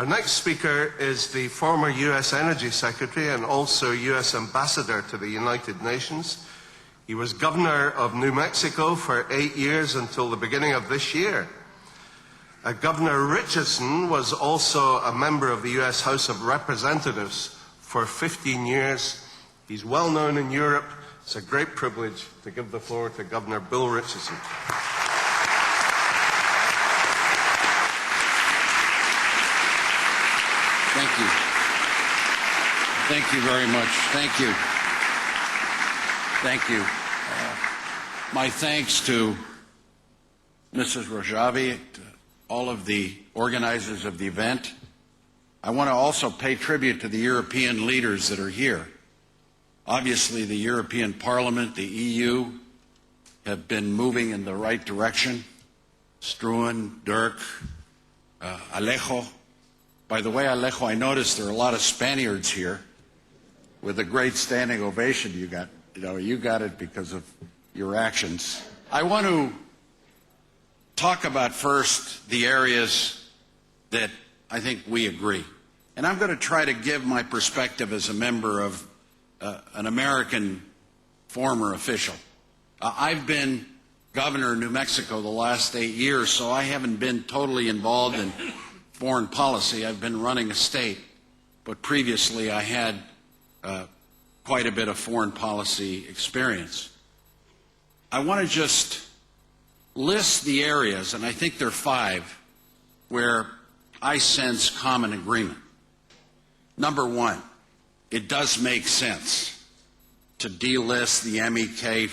Our next speaker is the former U.S. Energy Secretary and also U.S. Ambassador to the United Nations. He was Governor of New Mexico for 8 years until the beginning of this year. Governor Richardson was also a member of the U.S. House of Representatives for 15 years. He's well known in Europe. It's a great privilege to give the floor to Governor Bill Richardson. Thank you. Thank you very much. Thank you. Thank you. My thanks to Mrs. Rajavi, to all of the organizers of the event. I want to also pay tribute to the European leaders that are here. Obviously, the European Parliament, the EU, have been moving in the right direction. Struan, Dirk, Alejo. By the way, Alejo, I noticed there are a lot of Spaniards here with a great standing ovation you got. You got it because of your actions. I want to talk about first the areas that I think we agree. And I'm going to try to give my perspective as a member of an American former official. I've been governor of New Mexico the last 8 years, so I haven't been totally involved in foreign policy. I've been running a state, but previously I had quite a bit of foreign policy experience. I want to just list the areas, and I think there are 5, where I sense common agreement. Number 1, it does make sense to delist the MEK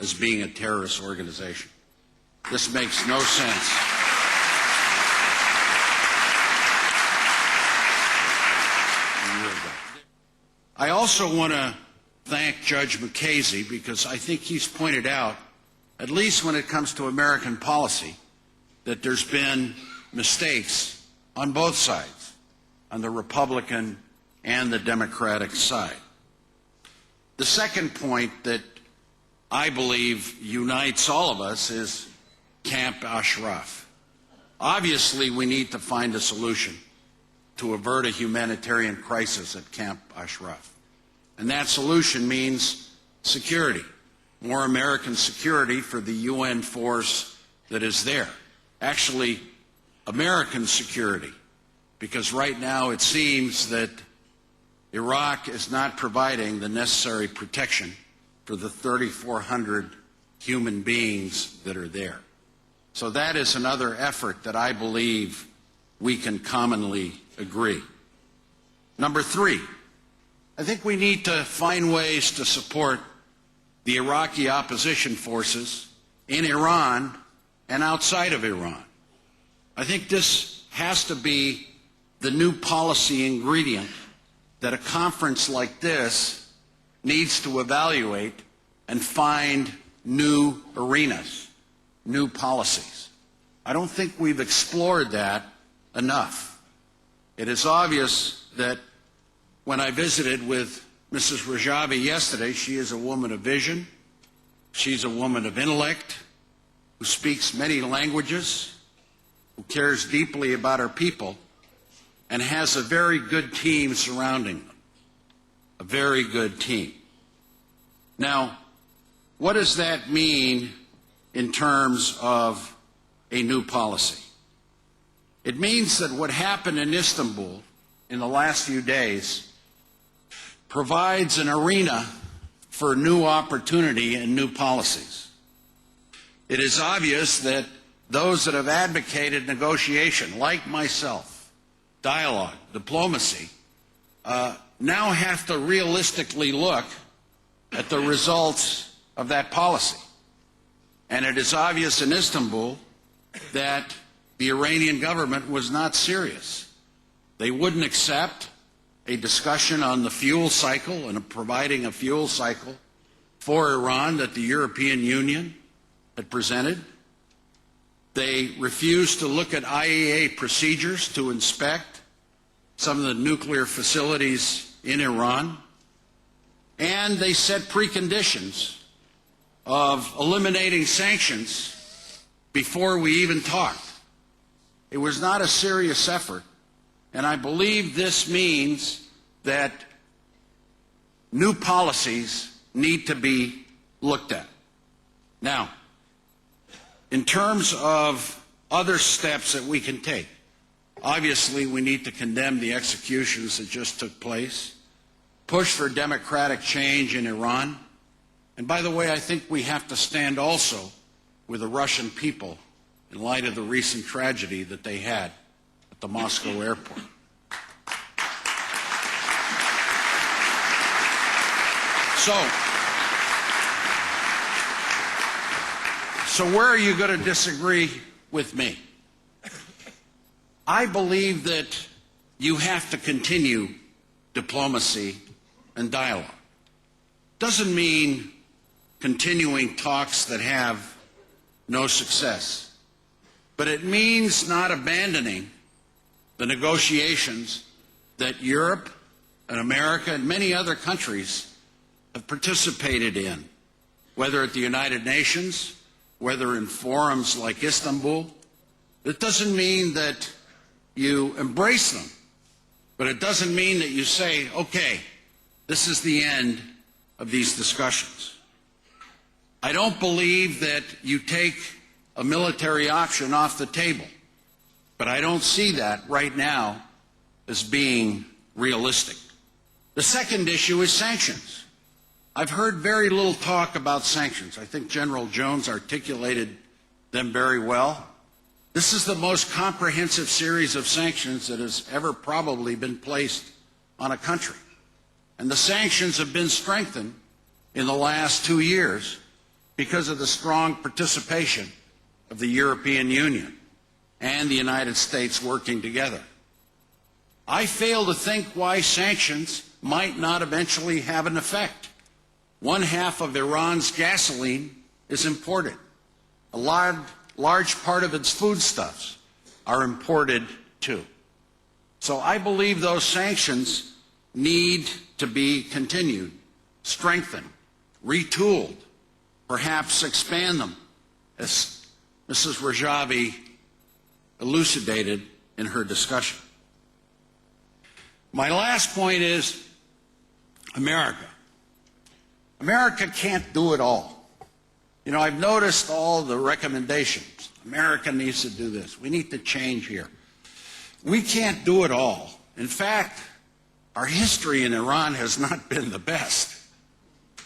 as being a terrorist organization. This makes no sense. I also want to thank Judge McCasey because I think he's pointed out, at least when it comes to American policy, that there's been mistakes on both sides, on the Republican and the Democratic side. The second point that I believe unites all of us is Camp Ashraf. Obviously, we need to find a solution to avert a humanitarian crisis at Camp Ashraf. And that solution means security, more American security for the UN force that is there. Actually, American security, because right now it seems that Iraq is not providing the necessary protection for the 3,400 human beings that are there. So that is another effort that I believe we can commonly agree. Number 3, I think we need to find ways to support the Iraqi opposition forces in Iran and outside of Iran. I think this has to be the new policy ingredient that a conference like this needs to evaluate and find new arenas, new policies. I don't think we've explored that enough. It is obvious that when I visited with Mrs. Rajavi yesterday, she is a woman of vision. She's a woman of intellect who speaks many languages, who cares deeply about her people, and has a very good team surrounding them. A very good team. Now, what does that mean in terms of a new policy? It means that what happened in Istanbul in the last few days provides an arena for new opportunity and new policies. It is obvious that those that have advocated negotiation, like myself, dialogue, diplomacy, now have to realistically look at the results of that policy. And it is obvious in Istanbul that the Iranian government was not serious. They wouldn't accept a discussion on the fuel cycle and providing a fuel cycle for Iran that the European Union had presented. They refused to look at IAEA procedures to inspect some of the nuclear facilities in Iran. And they set preconditions of eliminating sanctions before we even talked. It was not a serious effort, And I believe this means that new policies need to be looked at. Now, in terms of other steps that we can take, obviously we need to condemn the executions that just took place, push for democratic change in Iran, and by the way, I think we have to stand also with the Russian people in light of the recent tragedy that they had at the Moscow airport. So where are you going to disagree with me? I believe that you have to continue diplomacy and dialogue. Doesn't mean continuing talks that have no success, but it means not abandoning the negotiations that Europe and America and many other countries have participated in, whether at the United Nations, whether in forums like Istanbul. It doesn't mean that you embrace them, but it doesn't mean that you say, okay, this is the end of these discussions. I don't believe that you take a military option off the table, but I don't see that right now as being realistic. The second issue is sanctions. I've heard very little talk about sanctions. I think General Jones articulated them very well. This is the most comprehensive series of sanctions that has ever probably been placed on a country. And the sanctions have been strengthened in the last 2 years because of the strong participation of the European Union and the United States working together. I fail to think why sanctions might not eventually have an effect. 1/2 of Iran's gasoline is imported. A large part of its foodstuffs are imported too. So I believe those sanctions need to be continued, strengthened, retooled, perhaps expand them, as Mrs. Rajavi elucidated in her discussion. My last point is America. America can't do it all. You know, I've noticed all the recommendations. America needs to do this. We need to change here. We can't do it all. In fact, our history in Iran has not been the best,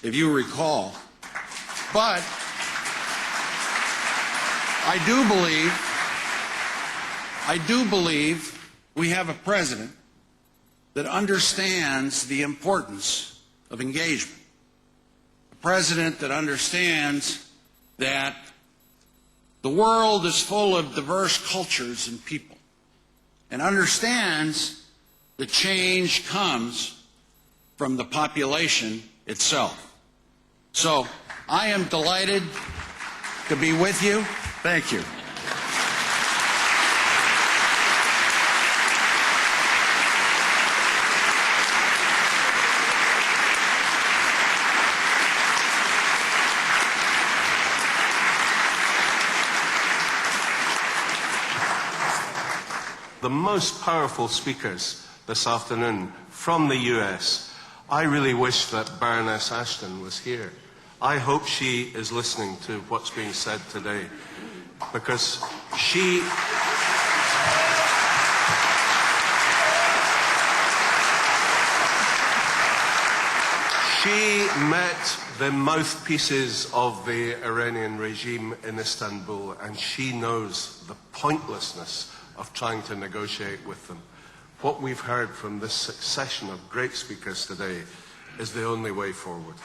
if you recall. But I do believe we have a president that understands the importance of engagement. A president that understands that the world is full of diverse cultures and people, and understands that change comes from the population itself. So I am delighted to be with you. Thank you. The most powerful speakers this afternoon from the US. I really wish that Baroness Ashton was here. I hope she is listening to what's being said today, because she met the mouthpieces of the Iranian regime in Istanbul, and she knows the pointlessness of trying to negotiate with them. What we've heard from this succession of great speakers today is the only way forward.